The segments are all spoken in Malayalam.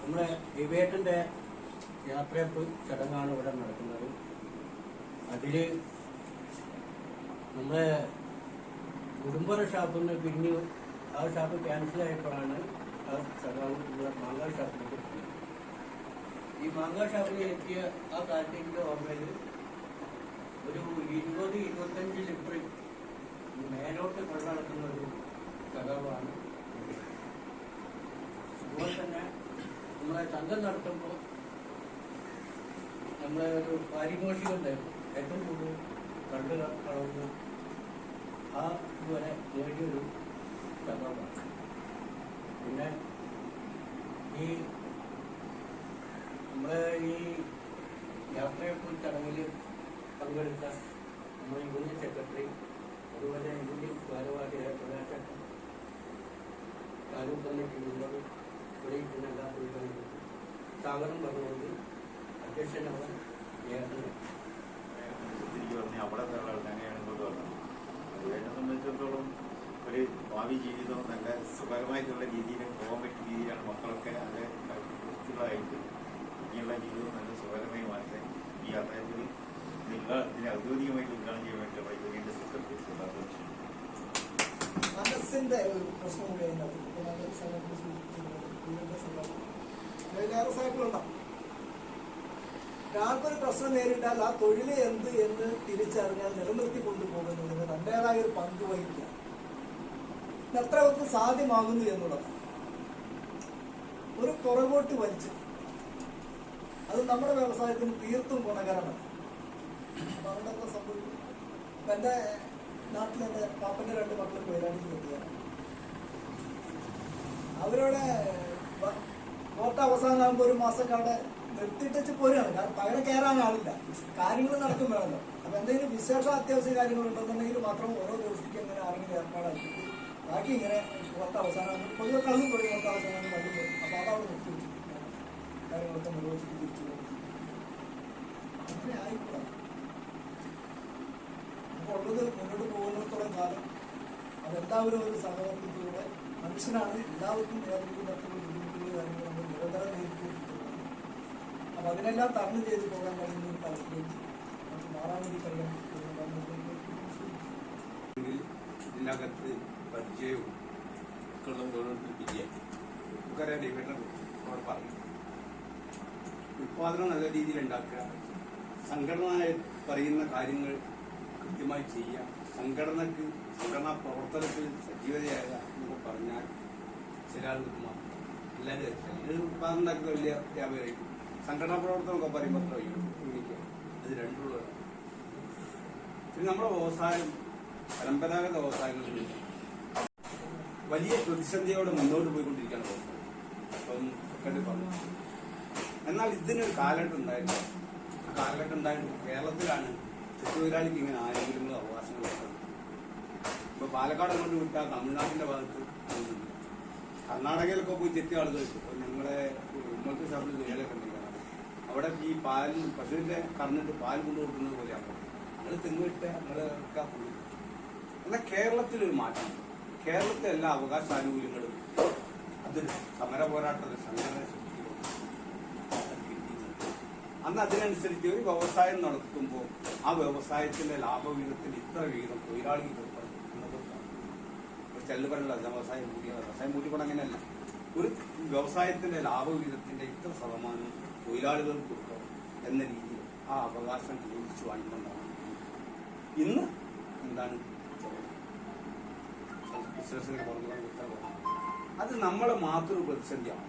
നമ്മുടെ വിവേകന്റെ യാത്രയപ്പ് ചടങ്ങാണ് ഇവിടെ നടക്കുന്നത്. അതിൽ നമ്മുടെ കുടുംബ ഷാപ്പിൽ നിന്ന് പിരിഞ്ഞ് ആ ഷാപ്പ് ക്യാൻസലായപ്പോഴാണ് ആ ചടങ്ങ് ഇവിടെ മാങ്ങാ ഷാപ്പിലേക്ക് എത്തിയത്. ഈ മാങ്ങാ ഷാപ്പിൽ എത്തിയ ആ കാലത്തിന്റെ ഓർമ്മയിൽ ഒരു 20-25 ലിറ്റർ മേലോട്ട് കൊണ്ടു നടക്കുന്ന ഒരു ചടവാണ്. അതുപോലെ തന്നെ നമ്മളെ സംഘം നടത്തുമ്പോൾ നമ്മളെ ഒരു പാരിതോഷികം ഉണ്ടായിരുന്നു. ഏറ്റവും കൂടുതൽ കണ്ടു കളവുന്ന ആ ഇതുവരെ നേടിയൊരു സംഭവമാണ്. പിന്നെ ഈ നമ്മളെ ഈ യാത്രയപ്പ് ചടങ്ങിൽ പങ്കെടുത്ത നമ്മുടെ യൂണിയൻ സെക്രട്ടറി, അതുപോലെ യൂണിയൻ ഭാരവാഹിയായ പ്രകാശൻ, താലൂക്ക് കമ്മിറ്റി മെമ്പർ, ഇവിടെ ഇരിക്കുന്ന എല്ലാ തൊഴിലാളികളും സ്വാഗതം പറഞ്ഞുകൊണ്ട് അധ്യക്ഷനാണ് അവിടെ തന്നെയാണെന്ന് പറഞ്ഞു. എന്നെ സംബന്ധിച്ചിടത്തോളം ഒരു ഭാവി ജീവിതം നല്ല സുഖകരമായിട്ടുള്ള രീതിയിൽ പോകാൻ പറ്റിയ രീതിയിലാണ് മക്കളൊക്കെ നല്ല കുട്ടികളായിട്ട് ഇനിയുള്ള ജീവിതം നല്ല സുഖകരമായി മാറ്റാൻ ഈ യാത്രയിൽ ഇതിനെ ഔദ്യോഗികമായിട്ട് ഉദ്ഘാടനം ചെയ്യാൻ വേണ്ടിയുള്ള യൂണിയന്റെ സെക്രട്ടറി മനസ്സിന്റെ ഒരു പ്രശ്നം കൂടിയാണ്. ഒരാൾക്കൊരു പ്രശ്നം നേരിട്ടാൽ ആ തൊഴിൽ എന്ത് എന്ന് തിരിച്ചറിഞ്ഞാൽ നിലനിർത്തി കൊണ്ടുപോകുന്നതിന് തന്റേതായ ഒരു പങ്ക് വഹിക്കുക എത്ര അവർക്ക് സാധ്യമാകുന്നു എന്നുള്ളതാണ്. ഒരു പുറകോട്ട് വലിച്ച് അത് നമ്മുടെ വ്യവസായത്തിന് തീർത്തും ഗുണകരമാണ്. അപ്പൊ അതുകൊണ്ടൊക്കെ സംഭവിക്കും. എന്റെ നാട്ടിൽ എന്റെ പാപ്പന്റെ 2 മക്കൾ കൊയിലാണ്ടിക്ക് കിട്ടിയാണ്. അവരോട് വോട്ട് അവസാനമാകുമ്പോൾ ഒരു മാസക്കാട് നിർത്തിയിട്ട് പോരുകയാണ്. കാരണം പകരം കയറാൻ ആളില്ല, കാര്യങ്ങൾ നടക്കും വേണമല്ലോ. അപ്പൊ എന്തെങ്കിലും വിശേഷ അത്യാവശ്യ കാര്യങ്ങൾ ഉണ്ടെന്നുണ്ടെങ്കിൽ മാത്രം ഓരോ ദിവസത്തേക്ക് ഇങ്ങനെ ആരെങ്കിലും ഏർപ്പാടാക്കി ബാക്കി ഇങ്ങനെ വോട്ട് അവസാനം പൊതുവെ കളഞ്ഞു പോയി വോട്ട് അവസാനം വണ്ടി പോയി. അപ്പൊ അതവിടെ നിർത്തി വെച്ചിട്ട് കാര്യങ്ങളൊക്കെ നിർവഹിച്ചിട്ട് തിരിച്ചു പോകും. അങ്ങനെ ആയിക്കൂടാ. ഉള്ളത് മുന്നോട്ട് പോകുന്നിടത്തോളം കാലം അതെല്ലാവരും ഒരു സഹവർത്തിലൂടെ മനുഷ്യനാണ്. എല്ലാവർക്കും ഏതെങ്കിലും തരത്തിലുള്ള ബുദ്ധിമുട്ടുള്ള കാര്യങ്ങൾ നമ്മൾ നിരന്തരം നേരിട്ടിട്ടുണ്ട്. അപ്പൊ അതിനെല്ലാം തരണം ചെയ്ത് പോകാൻ കഴിയുന്ന ഒരു തലത്തിലേക്ക് നമുക്ക് മാറാൻ വേണ്ടി കഴിയാൻ ഇതിനകത്ത് പരിചയവും വിജയം പറഞ്ഞു. ഉത്പാദനം നല്ല രീതിയിൽ ഉണ്ടാക്കുക, സംഘടന പറയുന്ന കാര്യങ്ങൾ കൃത്യമായി ചെയ്യാം, സംഘടനാ പ്രവർത്തനത്തിൽ സജീവതയായ എന്നൊക്കെ പറഞ്ഞാൽ ചില ആളുകൾക്ക് മാത്രം. എല്ലാവരും ഉത്പാദനം ഉണ്ടാക്കുക വലിയ വ്യാപാരിക്കും സംഘടനാ പ്രവർത്തനമൊക്കെ പറയുമ്പോൾ അത്ര യൂണിക്കുക. അത് രണ്ടുള്ളതാണ്. പിന്നെ നമ്മുടെ വ്യവസായം പരമ്പരാഗത വ്യവസായങ്ങളിൽ വലിയ പ്രതിസന്ധിയോടെ മുന്നോട്ട് പോയിക്കൊണ്ടിരിക്കുകയാണ് വ്യവസായം. അപ്പം സെക്രട്ടറി പറഞ്ഞു. എന്നാൽ ഇതിനൊരു കാലഘട്ടം ഉണ്ടായിരുന്നു. ആ കാലഘട്ടം ഉണ്ടായിട്ട് കേരളത്തിലാണ് തൊഴിലാളിക്ക് ഇങ്ങനെ ആനുകൂല്യങ്ങളും അവകാശങ്ങളും ഒക്കെ. ഇപ്പൊ പാലക്കാട് അങ്ങോട്ട് വിട്ടാൽ തമിഴ്നാട്ടിന്റെ ഭാഗത്ത് കർണാടകയിലൊക്കെ പോയി തെറ്റിയ ആളുകൾ ഞങ്ങളെ ഉമ്മത്ത് ഷാപ്പിൽ തൊഴിലൊക്കെ ഉണ്ടെങ്കിൽ അവിടെ ഈ പശുവിന്റെ കറന്നിട്ട് പാൽ കൊണ്ടു കൊടുക്കുന്നത് പോലെയാണ്. നിങ്ങൾ തെങ്ങിട്ട് ഞങ്ങളൊക്കെ പോയി. എന്നാൽ കേരളത്തിലൊരു മാറ്റം. കേരളത്തിലെ എല്ലാ അവകാശാനുകൂല്യങ്ങളും അതൊരു സമര പോരാട്ടത്തിൽ സംഘടന അന്ന് അതിനനുസരിച്ച് ഒരു വ്യവസായം നടത്തുമ്പോൾ ആ വ്യവസായത്തിന്റെ ലാഭവിഹിതത്തിന് ഇത്ര വിഹിതം തൊഴിലാളിക്ക് കൊടുക്കണം എന്നതൊക്കെയാണ്. ഒരു ചെല്ലുപരല്ല വ്യവസായം കൂട്ടിക്കൊണ്ട് അങ്ങനെയല്ല. ഒരു വ്യവസായത്തിന്റെ ലാഭവിഹിതത്തിന്റെ ഇത്ര ശതമാനം തൊഴിലാളികൾക്ക് കൊടുക്കണം എന്ന രീതിയിൽ ആ അവകാശം ചോദിച്ചു വാങ്ങിക്കൊണ്ടാണ് ഇന്ന് എന്താണ് ബിസിനസ്സിനെ പുറത്തുകൊണ്ട് അത് നമ്മളെ മാത്രം പ്രതിസന്ധിയാണ്.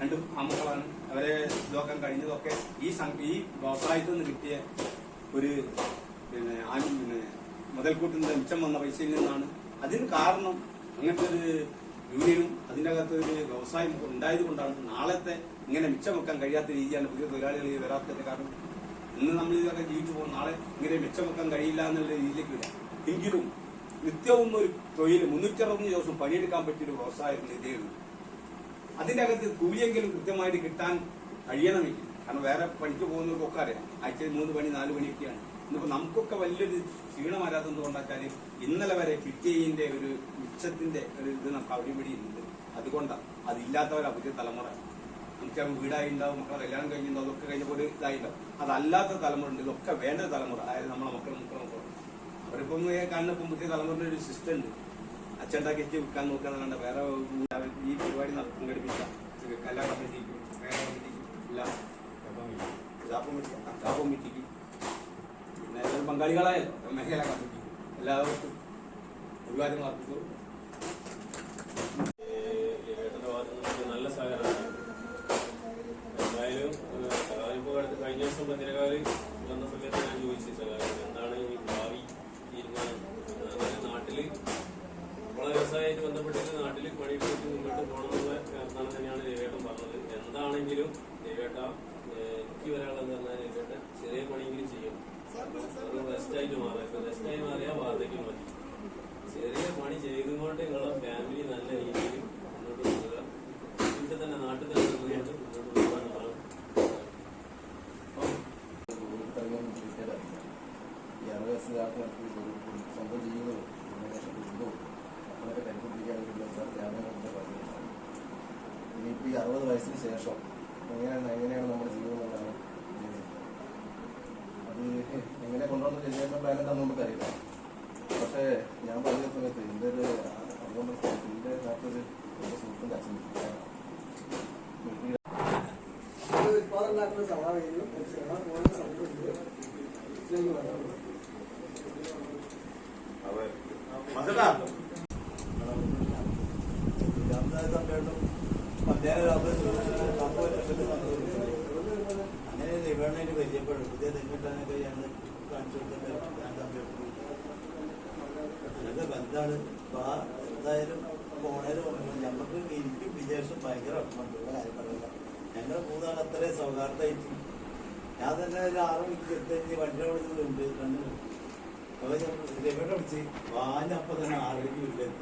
2 ആമക്കളാണ്. അവരെ ഇതൊക്കെ കഴിഞ്ഞതൊക്കെ ഈ വ്യവസായത്തിൽ നിന്ന് കിട്ടിയ ഒരു മുതൽക്കൂട്ടിന്റെ മിച്ചം വന്ന പൈസയിൽ നിന്നാണ്. അതിന് കാരണം അങ്ങനത്തെ ഒരു യൂണിയനും അതിൻ്റെ അകത്ത് ഒരു വ്യവസായം ഉണ്ടായത് കൊണ്ടാണ് നാളത്തെ ഇങ്ങനെ മിച്ചം വെക്കാൻ കഴിയാത്ത രീതിയാണ് പുതിയ തൊഴിലാളികൾ വരാത്തതിന്റെ കാരണം. ഇന്ന് നമ്മൾ ഇതൊക്കെ ജീവിച്ചു പോകും, നാളെ ഇങ്ങനെ മിച്ചം വെക്കാൻ കഴിയില്ല എന്നുള്ള രീതിയിലേക്ക് വരാം. എങ്കിലും നിത്യവും ഒരു തൊഴിൽ 360 ദിവസം പണിയെടുക്കാൻ പറ്റിയൊരു വ്യവസായം ഇതേ ഉള്ളൂ. അതിന്റെ അകത്ത് കൂലിയെങ്കിലും കൃത്യമായിട്ട് കിട്ടാൻ കഴിയണമെങ്കിൽ, കാരണം വേറെ പണിക്ക് പോകുന്നവർക്കൊക്കെ അറിയാം ആഴ്ചയിൽ 3 പണി 4 പണിയൊക്കെയാണ്. ഇന്നിപ്പോ നമുക്കൊക്കെ വലിയൊരു ക്ഷീണം വരാത്തത് കൊണ്ടാക്കാൻ ഇന്നലെ വരെ കിട്ടിയതിന്റെ ഒരു മിച്ചത്തിന്റെ ഒരു ഇത് നമുക്ക് അവിടെ ഇവിടെ ഉണ്ട്. അതുകൊണ്ടാണ് അതില്ലാത്തവരാ പുതിയ തലമുറ. നമുക്ക് വീടായിട്ടുണ്ടാവും, മക്കളെ കല്യാണം കഴിഞ്ഞിട്ടുണ്ടാവും, അതൊക്കെ കഴിഞ്ഞപ്പോൾ ഒരു ഇതായിട്ടുണ്ടാവും. അതല്ലാത്ത തലമുറ ഉണ്ട്, ഇതൊക്കെ വേണ്ട തലമുറ. അതായത് നമ്മളെ മക്കളും അവരിപ്പം കാണുന്ന പുതിയ തലമുറയുടെ ഒരു സിസ്റ്റം ഉണ്ട്. അച്ഛണ്ടാക്കി വിൽക്കാൻ നോക്കാന്നല്ലാണ്ട് വേറെ ഈ പരിപാടി സംഘടിപ്പിച്ച എല്ലാ കമ്മിറ്റിക്കും വേറെ കമ്മിറ്റിക്കും ഇല്ല, കമ്മിറ്റിക്ക് പിന്നെ എല്ലാവരും പങ്കാളികളായല്ലോ. മേഖല കമ്മിറ്റി എല്ലാവർക്കും അഭിവാദ്യം അർപ്പിച്ചു. നല്ല സഹകരണമാണ്. എന്തായാലും കഴിഞ്ഞ ദിവസം പത്തിരക്കാര് വന്ന സമയത്ത് ഞാൻ ചോദിച്ചു എന്താണ് ഈ ഭാവി തീരുമാനം. നാട്ടില് നമ്മളെ വ്യവസായമായിട്ട് ബന്ധപ്പെട്ടിട്ട് നാട്ടിൽ പണിയെടുത്തിട്ട് മുന്നോട്ട് പോകണമെന്നുള്ള കാരണം തന്നെയാണ് രവിയേട്ടൻ പറഞ്ഞത്. എന്താണെങ്കിലും രവിയേട്ട എനിക്ക് വരാനുള്ളത് പറഞ്ഞാൽ രവിയേട്ട ചെറിയ പണിയെങ്കിലും ചെയ്യും. റെസ്റ്റായിട്ട് മാറാം, റെസ്റ്റായി മാറിയാൽ വാർദ്ധക്യം മതി. ചെറിയ പണി ചെയ്തുകൊണ്ട് നിങ്ങളുടെ ഫാമിലി നല്ല രീതിയിൽ മുന്നോട്ട് പോകുക. വീട്ടിൽ തന്നെ നാട്ടിൽ തന്നെ നിന്നുകൊണ്ട് മുന്നോട്ട് പോകാനുള്ളതാണ്. ഈ 60 വയസ്സുകാർക്ക് സ്വന്തം ജീവിതവും കുടുംബവും അങ്ങനെയൊക്കെ കരുതിപ്പിടിക്കാനുള്ള ത്യാഗങ്ങളൊക്കെ പറഞ്ഞിട്ടുണ്ട്. ഇനിയിപ്പോൾ ഈ 60 വയസ്സിന് ശേഷം എങ്ങനെയാണ് നമ്മുടെ ജീവിതം എന്നുള്ളതാണ് അത് എങ്ങനെ കൊണ്ടുവന്ന് ചെയ്യുന്ന പ്ലാൻ എന്താണെന്ന് നമുക്കറിയില്ല. പക്ഷേ ഞാൻ പറഞ്ഞ സമയത്ത് എൻ്റെ ഒരു അതുകൊണ്ട് എൻ്റെ നാട്ടിലൊരു സുഹൃത്തിൻ്റെ അച്ഛൻ ഉത്പാദനം സവാഹയും അങ്ങനെ രവിയേട്ടനായിട്ട് പരിചയപ്പെടും. പുതിയ തെങ്ങിട്ടാനൊക്കെ ഞങ്ങൾ കാണിച്ചു കൊടുത്തിട്ട് അങ്ങനത്തെ ബന്ധമാണ്. എന്തായാലും പോണേര് പറഞ്ഞു ഞമ്മക്ക് എനിക്ക് വിദേശം ഭയങ്കര ഉള്ള കാര്യം പറയില്ല. ഞങ്ങൾ മൂന്നാൾ അത്രയും സൗഹാർദ്ദമായിട്ട് ഞാൻ തന്നെ ഒരു 6 മണിക്ക് എടുത്ത് വണ്ടിയുടെ വിളിച്ചിട്ടുണ്ട് കണ്ണു. അപ്പോൾ രവിയേട്ടനെ വിളിച്ച് വാഞ്ഞപ്പം തന്നെ 6 മണിക്ക് വീട്ടിലെത്തി.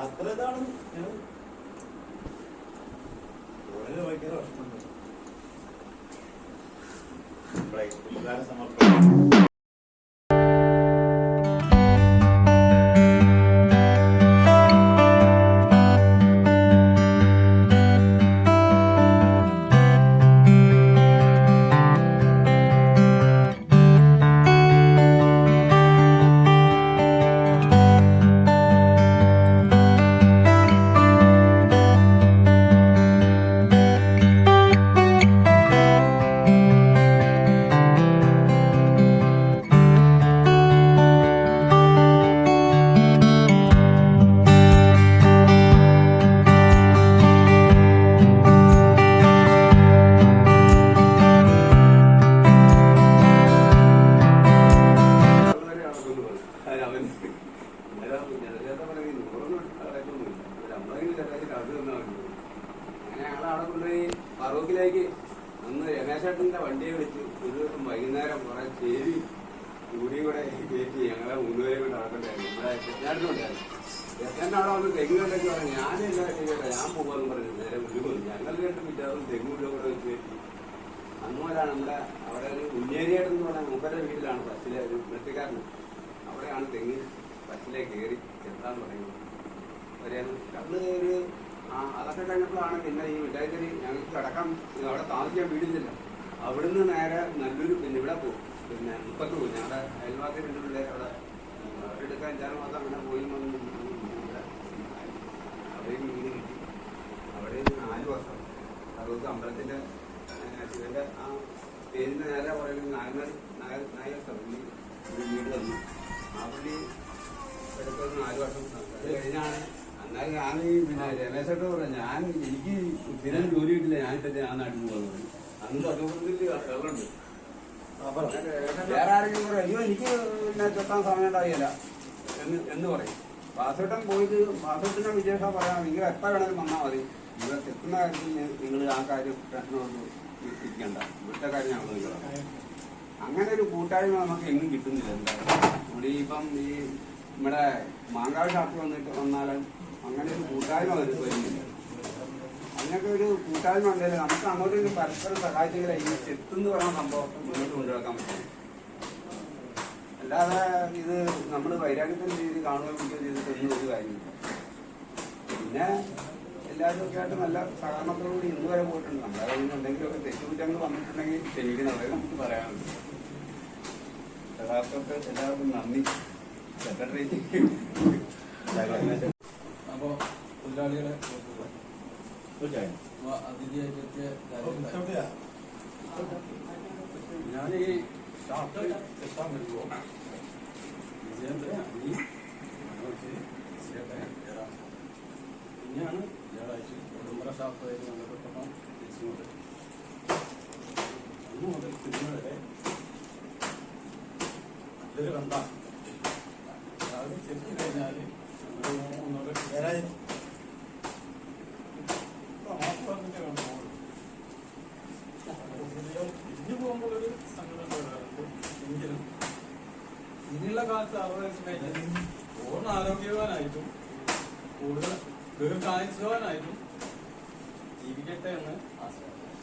അത്ര ഇതാണ് വളരെ ഭയങ്കര വിഷമമുണ്ട്. ഉപകാര സമർപ്പണം ഫറൂഖിലേക്ക് അന്ന് രമേശേട്ടൻ്റെ വണ്ടിയെ വിളിച്ച് ഒരു ദിവസം വൈകുന്നേരം കുറെ ചേരി കൂടിയും കൂടെ കയറ്റി ഞങ്ങളെ 3 പേരെ കൊണ്ട് നടക്കണ്ടായിരുന്നു. ഇവിടെ തെറ്റാടുന്നുണ്ടായിരുന്നു. തെറ്റാൻ്റെ അവിടെ വന്ന് തെങ്ങ് കണ്ടൊക്കെ പറഞ്ഞു ഞാനില്ല ചെയ്യട്ടെ ഞാൻ പോകാമെന്ന് പറഞ്ഞു നേരെ വീട് ഞങ്ങൾ കേട്ട് പിറ്റാറും തെങ്ങുള്ള കൂടെ വെച്ച് കയറ്റി. അന്ന് മുതലാണ് നമ്മുടെ അവിടെ ഒരു ഉന്നേരിയേട്ടെന്ന് പറഞ്ഞാൽ മൂപ്പരുടെ വീട്ടിലാണ് ബസ്സിലെ ഒരു വെട്ടിക്കാരന്. അവിടെയാണ് തെങ്ങ് ബസ്സിലേക്ക് കയറി എത്താൻ പറയുന്നത്. അന്ന് ഒരു അതൊക്കെ കഴിഞ്ഞപ്പോഴാണ് പിന്നെ ഈ മിഠായിക്കരി ഞങ്ങൾക്ക് കിടക്കാൻ അവിടെ താമസിക്കാൻ വീടില്ല. അവിടുന്ന് നേരെ നല്ലൊരു പിന്നെ ഇവിടെ പോകും, പിന്നെ മുപ്പത്ത് പോകും. ഞങ്ങളുടെ അയൽവാസി 2 പിള്ളേർ അവിടെ അവരെടുക്കാൻ 5-6 മാസം അങ്ങനെ പോയി വന്ന് അവിടെയും വീട് കിട്ടി. അവിടെ 4 വർഷം അതുകൊണ്ട് അമ്പലത്തിൻ്റെ ശിവന്റെ ആ പേരിന് നേരെ പറയുന്നത് നായർ സഭയിൽ ഒരു വീട് വന്നു. ആ പുള്ളി എടുത്തൊരു 4 വർഷം കഴിഞ്ഞാണ്. എന്നാൽ ഞാൻ പിന്നെ രമേശോട്ട് പറയാം ഞാൻ എനിക്ക് സ്ഥിരം ജോലി കിട്ടില്ല, ഞാനിട്ടേ ആ നാട്ടിൽ പോകുന്നത്. അന്ന് പതിമൂന്നിൽ വെള്ളമുണ്ട്. വേറെ ആരെങ്കിലും പറയും അയ്യോ എനിക്ക് പിന്നെ ചെത്താൻ സമയം ഉണ്ടായില്ല എന്ന് പറയും. പാസ്വേട്ടൻ പോയിട്ട് പാസ്വേട്ടിന്റെ വിശേഷം പറയാം നിങ്ങൾ എപ്പോൾ വേണമെങ്കിലും വന്നാൽ മതി. നിങ്ങൾ ചെത്തുന്ന കാര്യത്തിൽ നിങ്ങൾ ആ കാര്യം പ്രശ്നമൊന്നും ഇരിക്കണ്ട, ഇവിടുത്തെ കാര്യം ഞങ്ങൾ നിൽക്കണം. അങ്ങനെ ഒരു കൂട്ടായ്മ നമുക്ക് എങ്ങും കിട്ടുന്നില്ല. എന്തായാലും ഇവിടെ ഇപ്പം ഈ നമ്മുടെ മാങ്കാവ് ഷാപ്പിൽ വന്നാലും അങ്ങനെ ഒരു കൂട്ടായ്മ വരുന്നില്ല. അങ്ങനത്തെ ഒരു കൂട്ടായ്മ ഉണ്ടെങ്കിൽ നമുക്ക് അങ്ങോട്ടൊരു പരസ്പരം സഹായിച്ചെങ്കിൽ ഈ ചെത്തെന്ന് പറയുന്ന സംഭവം മുന്നോട്ട് കൊണ്ടുവരാൻ പറ്റും. അല്ലാതെ ഇത് നമ്മൾ വൈരാഗ്യത്തിൻ്റെ രീതിയിൽ കാണുകയും ചെയ്തിട്ടൊന്നും ഒരു കാര്യമില്ല. പിന്നെ എല്ലാവരും ഒക്കെ ആയിട്ട് നല്ല സഹകരണത്തോടുകൂടി ഇന്ന് വരെ പോയിട്ടുണ്ട്. നമ്മുടെ കയ്യിൽ നിന്ന് എന്തെങ്കിലുമൊക്കെ തെറ്റുകുറ്റങ്ങൾ വന്നിട്ടുണ്ടെങ്കിൽ ക്ഷമിക്കുന്നത് നമുക്ക് പറയാനുണ്ട്. യഥാർത്ഥത്തിൽ എല്ലാവർക്കും നന്ദി. സെക്രട്ടറി അപ്പോൾ തൊഴിലാളികളെ അതിഥിയായിട്ട് ഞാൻ ഈ ഷാപ്പ് എത്താൻ വരുമ്പോൾ വിജയേന്ദ്രൻ അനി പിന്നെയാണ് വ്യാഴാഴ്ച ഉടുമ്പറ ഷാപ്പുമായിട്ട് ബന്ധപ്പെട്ടപ്പോൾ തിരിച്ചുകൊണ്ട് അന്ന് മുതൽ ഇന്ന് വരെ ഇതൊരു ബന്ധമാണ്. അത് ചെറിയ കഴിഞ്ഞാൽ തിരിഞ്ഞു പോകുമ്പോൾ ഒരു സങ്കടം വരാറുണ്ട്. എങ്കിലും ഇനിയുള്ള കാലത്ത് 60 വയസ്സ് കഴിഞ്ഞാൽ പൂർണ്ണ ആരോഗ്യവാനായിട്ടും കൂടുതൽ ദീർഘായുസ്വാനായിട്ടും ജീവിക്കട്ടെ എന്ന് ആശ്രയിക്കുന്നു.